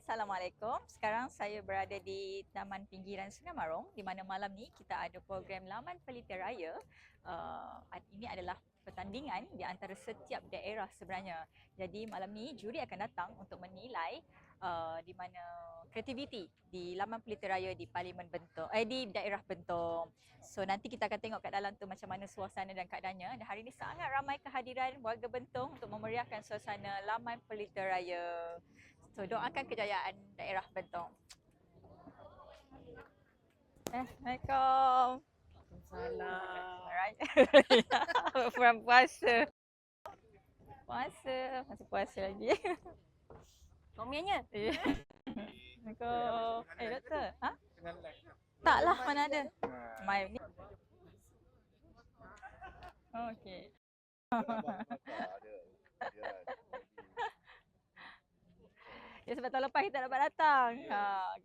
Assalamualaikum. Sekarang saya berada di Taman Pinggiran Sungai Marong di mana malam ni kita ada program Laman Pelita Raya. Ini adalah pertandingan di antara setiap daerah sebenarnya. Jadi malam ni juri akan datang untuk menilai di mana kreativiti di Laman Pelita Raya di Parlimen Bentong, di daerah Bentong. So nanti kita akan tengok kat dalam tu macam mana suasana dan keadaannya. Dan hari ni sangat ramai kehadiran warga Bentong untuk memeriahkan suasana Laman Pelita Raya. So doakan kejayaan daerah Bentong. Assalamualaikum. Salam. Alright. Bulan puasa. Masih puasa lagi. Komianya? Assalamualaikum. Doktor. Ha? Tak lah, mana ada. Mai ni. Okey. Ya sebab tahun lepas kita tak dapat datang.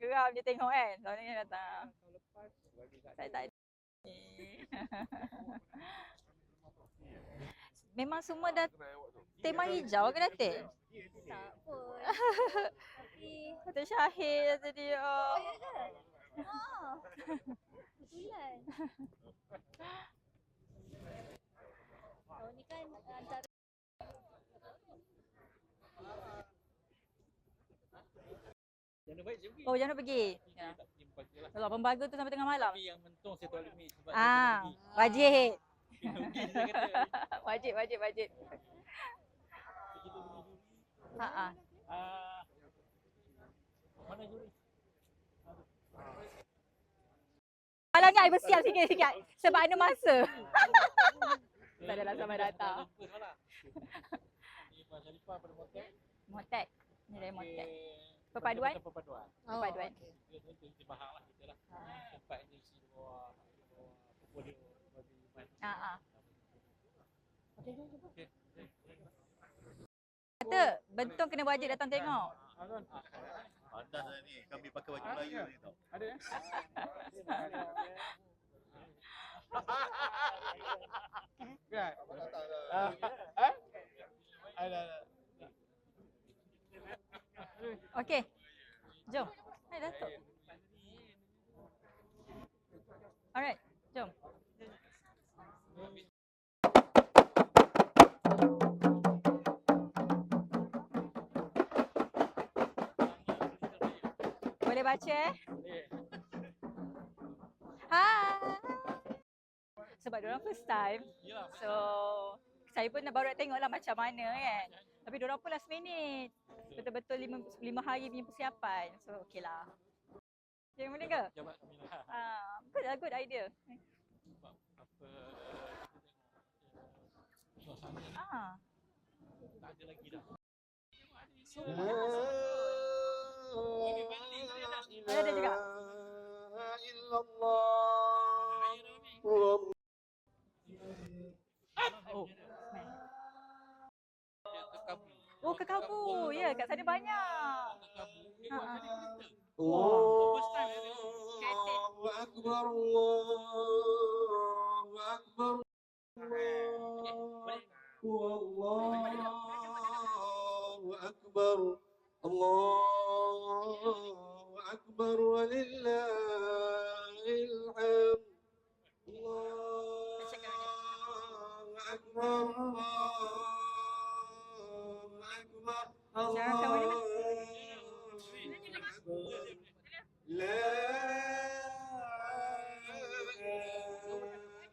Geram je tengok kan. Tahun ni datang. Saya tak ada. Memang semua dah tema hijau ke Datin? Tak pun. Tapi Kata Syahir tadi. oh ya ke? Oh. Kebetulan. Tahun ni kan antara Oh, jangan pergi. Ya. Kalau pembaga tu sampai tengah malam. Tapi yang mentong saya tak boleh miss sebab Wajib. rugi saya kata. Wajib. Kita beli juri. Ha. Mana juri? Malam ni I bersiap sikit-sikit sebab ada masa. Tak adalah sampai datang. Ni Pak Sharifah pada motek. Motek. Ni dari Motek. Perpaduan? Perpaduan. Perpaduan. Dia faham lah kita lah. Tempat ni isi bawah portfolio bagi Iman. Kata Bentong kena wajib datang tengok. Pantas lah ni, kami pakai baju Melayu ni tau. Ada? Kan? Ada. Okey. Jom. Hai Datuk. Alright, jom. Boleh baca Hai. Sebab diorang first time. So saya pun baru nak tengok lah macam mana kan. Tapi diorang pun last minute. Betul-betul 5 hari punya persiapan. So okey lah. Okay, boleh ke? Jabat kami lah. Good idea. Sebab apa suasana tak ada lagi dah. Ada juga. Oh, ke Kabu. Ya, kat sana banyak. First time Allahu Akbar, Allahu Akbar, Allahu Akbar, Allahu Akbar, walillahil hamd. Allahu Akbar, Allahu Akbar, Allahu Akbar. La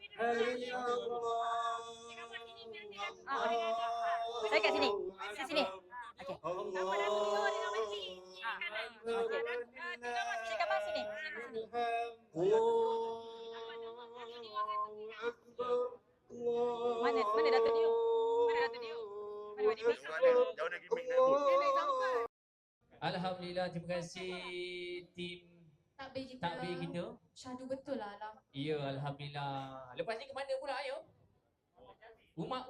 ilaha illallah. Saya kat sini. Sini. Okey. Cik Kamal sini. Mana Datuk Dio? Mana Datuk Dio? Mana Wadi Dik? Jauh dah gimmick dah pun. Alhamdulillah, terima kasih tim takbir kita. syahdu betul lah alam. Ya, alhamdulillah. Lepas ni ke mana pula ayo? Rumah.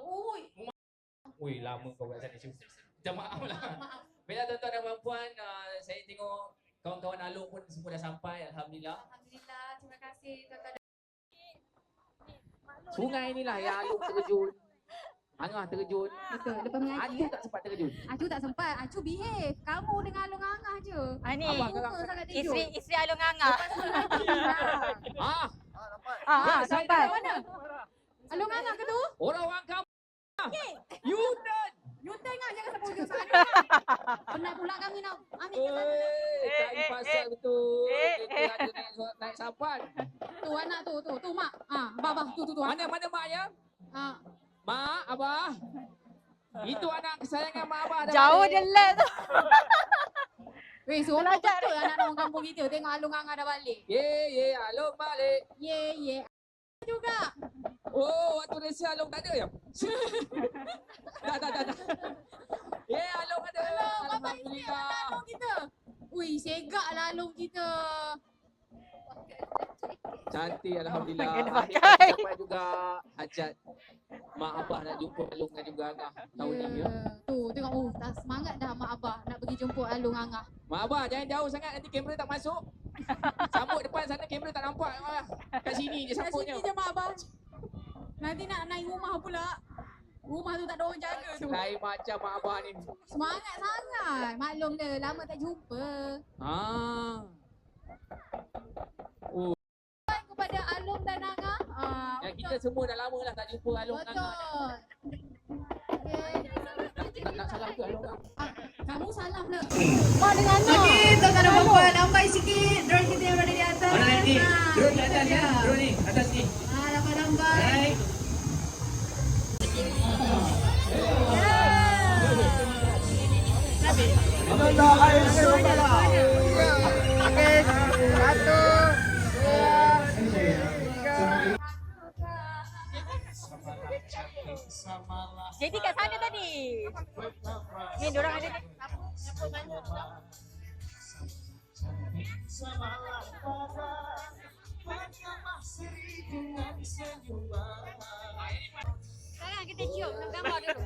Ui, lama kau kat sana. Minta maaf lah. Baiklah tuan-tuan dan puan-puan, saya tengok kawan-kawan Along pun semua dah sampai, alhamdulillah. Alhamdulillah, terima kasih tuan-tuan. Sungai ni lah yang Along terjun. Angah terjun. Betul, lepas mengaji. Acu tak sempat terjun. Acu tak sempat, Acu behave. Kamu dengan Along Angah je. tu. Ni Abang sekarang. Suka sangat tidur. isteri Alung Nganga. Ah, Sampai. Mana? Alung anak ke tu? orang kampung. Yunan. You tengok jangan sampai hujung sana. Penat pula kami nak ambil ke sana. Cari pasal betul. Kita ada naik sampan. Tu anak tu mak. Abah tu. Mana mak ya? Mak, abah. Itu anak kesayangan mak abah. dah Jauh balik. dia let tu. Weh, seronok betul anak orang kampung kita tengok Alung Anga dah balik. Ye, alung balik. Ye. Juga. Oh, waktu resa alung tak ada ya? Dah. Ye, alung ada. Alhamdulillah. Alung kita. Ui, segak lah Alung kita. Cantik alhamdulillah. Kena Akhirnya pakai. sampai juga hajat mak abah nak jumpa Alung dan juga Angah tahun ni ya. Tu, tengok dah semangat dah mak abah nak pergi jumpa Alung Anga. Mak abah jangan jauh sangat nanti kamera tak masuk. Sambut depan sana kamera tak nampak. Kat sini je Kat sambutnya. sini je mak abah. Nanti nak naik rumah pula. Rumah tu tak ada orang jaga tu. Lain macam mak abah ni. Semangat sangat. Maklum dia, lama tak jumpa. Kepada Alung dan Anga. Ya, kita semua dah lama lah tak jumpa Alung dan Angah. Betul. Okay. Nak salam ke Alung? Kamu salam lah. Mak dengan Anga. Okey, tuan-tuan dan puan-puan. Lambai sikit. Drone kita yang berada di atas. Mana ni? Drone di atas ya. Drone ni, atas ni. Lambai-lambai. Baik. Jadi kat sana tadi. Ni diorang ada ni. Sekarang kita cium gambar dulu.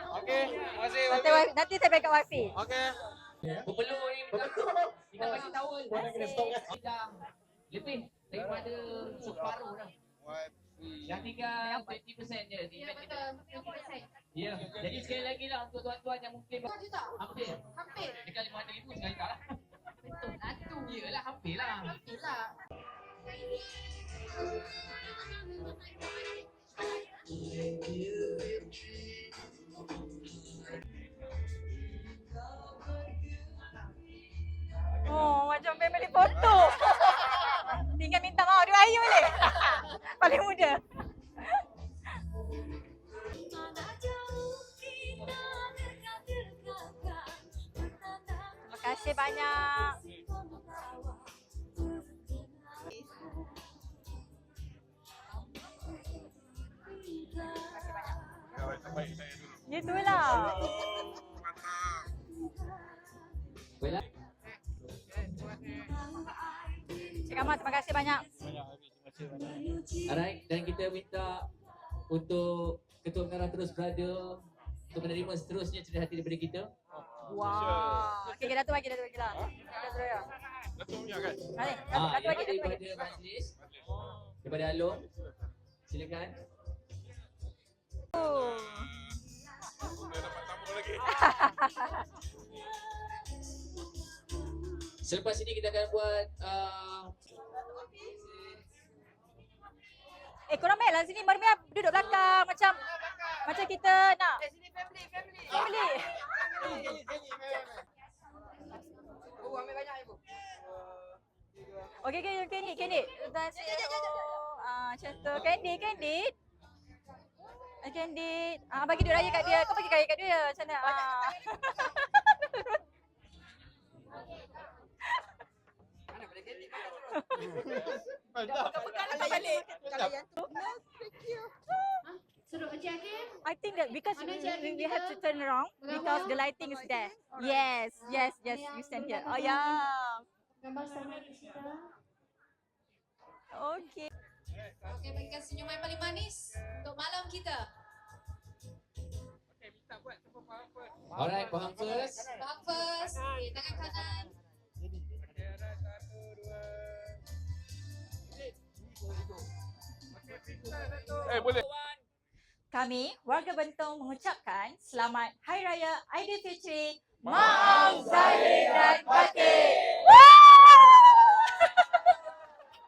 Okey, terima kasih. Nanti saya bagi kat wifi. Okey. Pembelur ni kita bagi towel. Dah lebih daripada separuh dah. Dah tinggal 20% je di event kita. Ya, jadi sekali lagi lah untuk tuan-tuan yang mungkin hampir. Dekat 500,000 sekali tak lah. Betul lah tu. Yelah, hampir lah. Itulah. Oh, macam family photo. Tinggal minta maaf dia ayu boleh. Paling muda. Terima kasih banyak. Itulah. Boleh. Cik Kamal, terima kasih banyak. Banyak Habib, terima kasih banyak. Alright, dan kita minta untuk Ketua Menara Terus Berada untuk menerima seterusnya cerita hati daripada kita. Wah. Okey, Datuk bagi lah. Datuk ya. Datuk punya kan? Mari, Ah, Datuk bagi, ini Datuk bagi. daripada majlis, daripada Alung. Silakan. Oh. Dah dapat tamu lagi. Selepas ini kita akan buat Korang main lah sini. Mari duduk belakang macam kita nak. Sini family. Family. Oh, ambil banyak ibu. Okey, Candid. Macam tu. Candid. Candid. Bagi duit raya kat dia. Kau bagi raya kat dia. Macam mana? Suruh Encik Hakim. I think that because we have to turn around because the lighting is there. Yes. You stand here. Oh yeah. Gambar sama kita. Okay. Okey, bagikan senyuman yang paling manis untuk malam kita. alright, faham first. Faham first. Okay, tangan kanan. Boleh. Kami, warga Bentong mengucapkan Selamat Hari Raya Aidilfitri Maaf Zaya.